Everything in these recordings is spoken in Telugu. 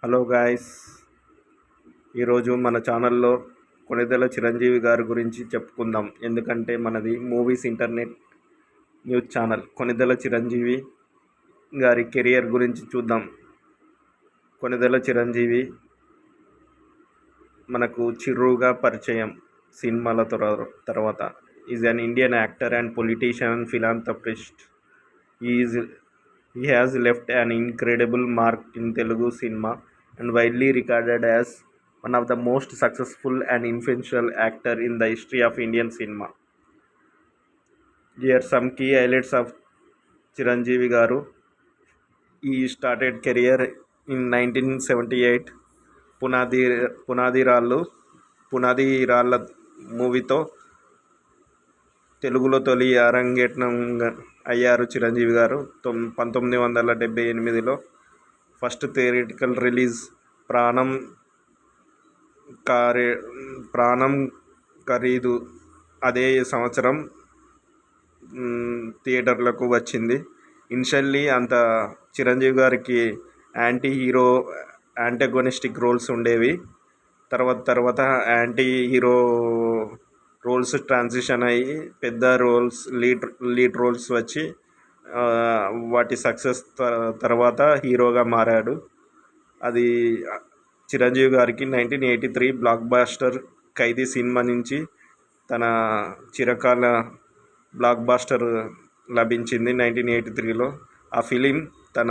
హలో గాయ్స్, ఈరోజు మన ఛానల్లో కొణిదెల చిరంజీవి గారి గురించి చెప్పుకుందాం. ఎందుకంటే మనది movies internet news channel. Konidela Chiranjeevi గారి కెరియర్ గురించి చూద్దాం. కొణిదెల చిరంజీవి మనకు చిరుగా పరిచయం సినిమాల తర్వాత. Is an Indian actor and politician and philanthropist. Is He has left an incredible mark in Telugu cinema and widely regarded as one of the most successful and influential actor in the history of Indian cinema. Here are some key highlights of Chiranjeevi Garu. He started career in 1978. పునాది రాళ్ళ మూవీతో తెలుగులో తొలి అరంగేట్రం అయ్యారు చిరంజీవి గారు. 1978లో ఫస్ట్ థియేట్రికల్ రిలీజ్ ప్రాణం ఖరీదు అదే సంవత్సరం థియేటర్లకు వచ్చింది. ఇనిషియల్లీ అంత చిరంజీవి గారికి యాంటగోనిస్టిక్ రోల్స్ ఉండేవి. తర్వాత యాంటీ హీరో రోల్స్ ట్రాన్సిషన్ అయ్యి పెద్ద రోల్స్ లీడ్ రోల్స్ వచ్చి వాటి సక్సెస్ తర్వాత హీరోగా మారాడు. అది చిరంజీవి గారికి 1983 బ్లాక్ బాస్టర్ ఖైదీ సినిమా నుంచి తన చిరకాల బ్లాక్ బాస్టర్ లభించింది 1983లో. ఆ ఫిలిం తన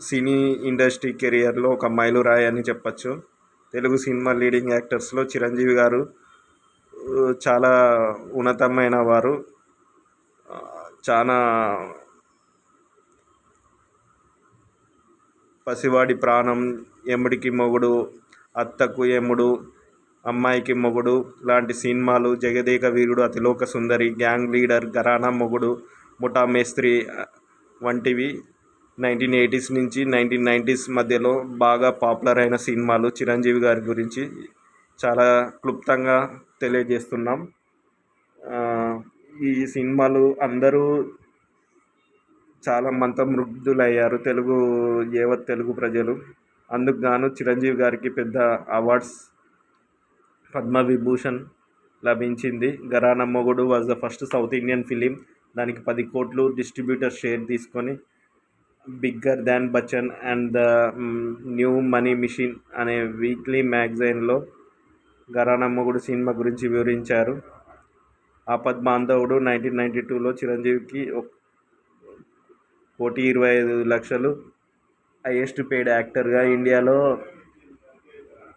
సినీ ఇండస్ట్రీ కెరియర్లో ఒక మైలురాయి అని చెప్పచ్చు. తెలుగు సినిమా లీడింగ్ యాక్టర్స్లో చిరంజీవి గారు చాలా ఉన్నతమైన వారు. చాలా పసివాడి ప్రాణం, ఎముడికి మొగుడు, అత్తకు ఎముడు, అమ్మాయికి మొగుడు లాంటి సినిమాలు, జగదేక వీరుడు, అతిలోక సుందరి, గ్యాంగ్ లీడర్, ఘరానా మొగుడు, ముఠా మేస్త్రి వంటివి 1980s నుంచి 1990s మధ్యలో బాగా పాపులర్ అయిన సినిమాలు. చిరంజీవి గారి గురించి చాలా క్లుప్తంగా తెలియజేస్తున్నాం. ఈ సినిమాలు అందరూ చాలా మంత్రముగ్ధులయ్యారు తెలుగు ప్రజలు. అందుకు గాను చిరంజీవి గారికి పెద్ద అవార్డ్స్, పద్మవిభూషణ్ లభించింది. Gharana Mogudu was the first south Indian film. దానికి 10 కోట్లు డిస్ట్రిబ్యూటర్ షేర్ తీసుకొని bigger than Bachchan and the new money mission అనే వీక్లీ మ్యాగజైన్లో ఘరానా మొగుడు సినిమా గురించి వివరించారు. ఆపద్బాంధవుడు 1992లో చిరంజీవికి 1,25,00,000 హైయెస్ట్ పెయిడ్ యాక్టర్గా ఇండియాలో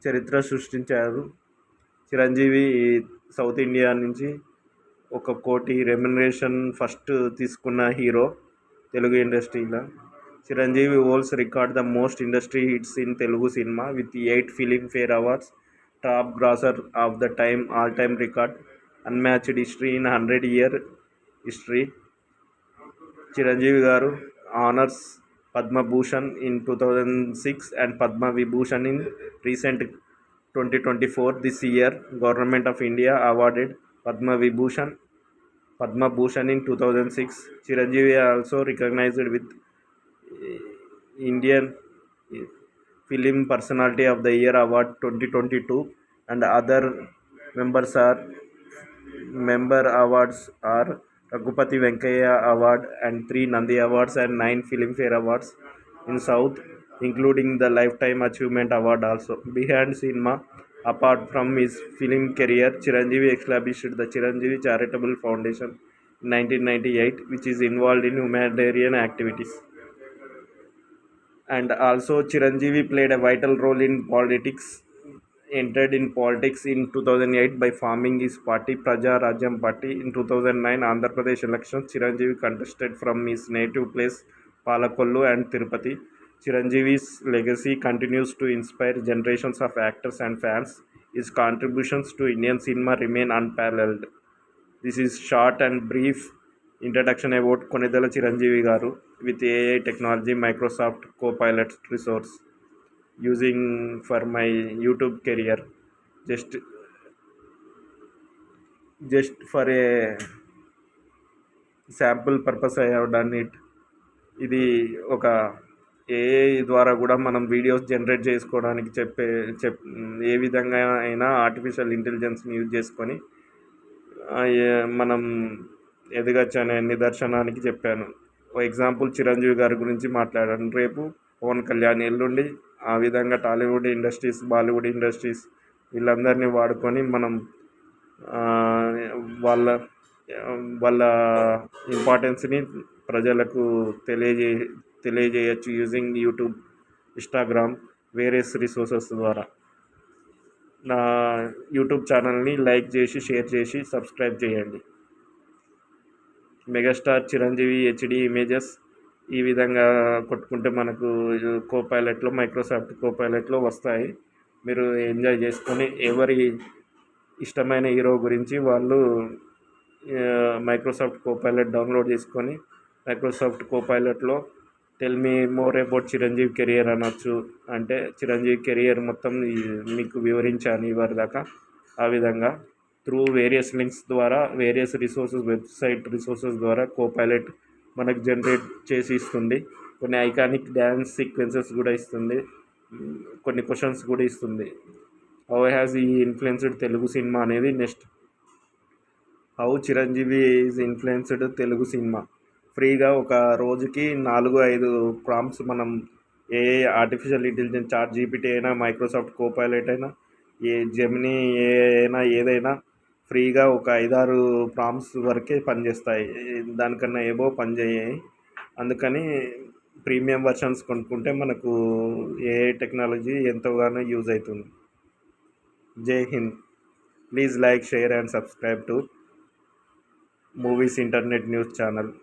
చరిత్ర సృష్టించారు. చిరంజీవి సౌత్ ఇండియా నుంచి 1 కోటి రెమ్యునరేషన్ ఫస్ట్ తీసుకున్న హీరో తెలుగు ఇండస్ట్రీలో. Chiranjeevi holds record the most industry hits in Telugu cinema with 8 Filmfare awards, top grosser of the all time record, unmatched history in 100-year history. Chiranjeevi garu honours Padma Bhushan in 2006 and Padma Vibhushan in recent 2024. This year, Government of India awarded Padma Bhushan in 2006. Chiranjeevi also recognized with Indian Film Personality of the Year Award 2022, and other member awards are Raghupati Venkayya Award and 3 Nandi Awards and 9 Filmfare Awards in South, including the Lifetime Achievement Award also. Behind cinema, apart from his film career, Chiranjeevi established the Chiranjeevi Charitable Foundation in 1998, which is involved in humanitarian activities. And also Chiranjeevi played a vital role in politics. Entered in politics in 2008 by forming his party Praja Rajyam Party. In 2009 Andhra Pradesh elections, Chiranjeevi contested from his native place Palakollu and Tirupati. Chiranjeevi's legacy continues to inspire generations of actors and fans. His contributions to Indian cinema remain unparalleled. This is short and brief introduction about Konidala Chiranjeevi Garu with AI technology, Microsoft Copilot resource using for my YouTube career. Just for a sample purpose I have done it. ఇది ఒక ఏఐ ద్వారా కూడా మనం వీడియోస్ జనరేట్ చేసుకోవడానికి ఏ విధంగా అయినా ఆర్టిఫిషియల్ ఇంటెలిజెన్స్ని యూజ్ చేసుకొని మనం ఎదగచ్చు అనే నిదర్శనానికి చెప్పాను. ఓ ఎగ్జాంపుల్ చిరంజీవి గారి గురించి మాట్లాడాను. రేపు పవన్ కళ్యాణ్, ఎల్లుండి ఆ విధంగా టాలీవుడ్ ఇండస్ట్రీస్, బాలీవుడ్ ఇండస్ట్రీస్ వీళ్ళందరినీ వాడుకొని మనం వాళ్ళ వాళ్ళ ఇంపార్టెన్స్ని ప్రజలకు తెలియజేయచ్చు using YouTube, Instagram, various resources ద్వారా. నా యూట్యూబ్ ఛానల్ని లైక్ చేసి, షేర్ చేసి, సబ్స్క్రైబ్ చేయండి. మెగాస్టార్ చిరంజీవి హెచ్డి ఇమేజెస్ ఈ విధంగా కొట్టుకుంటే మనకు కోపైలెట్లో, మైక్రోసాఫ్ట్ కోపైలెట్లో వస్తాయి. మీరు ఎంజాయ్ చేసుకొని ఎవరి ఇష్టమైన హీరో గురించి వాళ్ళు మైక్రోసాఫ్ట్ కోపైలెట్ డౌన్లోడ్ చేసుకొని మైక్రోసాఫ్ట్ కోపైలెట్లో tell me more about Chiranjeevi career అనొచ్చు. అంటే చిరంజీవి కెరియర్ మొత్తం మీకు వివరించాను ఇవరిదాకా. ఆ విధంగా త్రూ వేరియస్ లింక్స్ ద్వారా, వేరియస్ రిసోర్సెస్, వెబ్సైట్ రిసోర్సెస్ ద్వారా కోపైలెట్ మనకు జనరేట్ చేసి ఇస్తుంది. కొన్ని ఐకానిక్ డ్యాన్స్ సీక్వెన్సెస్ కూడా ఇస్తుంది, కొన్ని క్వశ్చన్స్ కూడా ఇస్తుంది. హౌ హ్యాస్ ఈ ఇన్ఫ్లుయెన్స్డ్ తెలుగు సినిమా అనేది next. How Chiranjeevi is influenced Telugu cinema. ఫ్రీగా ఒక రోజుకి 4-5 ప్రాంప్ట్స్ మనం ఆర్టిఫిషియల్ ఇంటెలిజెన్స్, చాట్ జీపీటీ అయినా, మైక్రోసాఫ్ట్ కోపైలెట్ అయినా, జెమినీ అయినా, ఏదైనా ఫ్రీగా ఒక 5-6 ప్రాంప్ట్స్ వరకే పనిచేస్తాయి. దానికన్నా ఏవో పనిచేయాయి. అందుకని ప్రీమియం వర్షన్స్ కొనుక్కుంటే మనకు ఏఐ టెక్నాలజీ ఎంతగానో యూజ్ అవుతుంది. జై Hind. Please like, share and subscribe to movies internet news channel.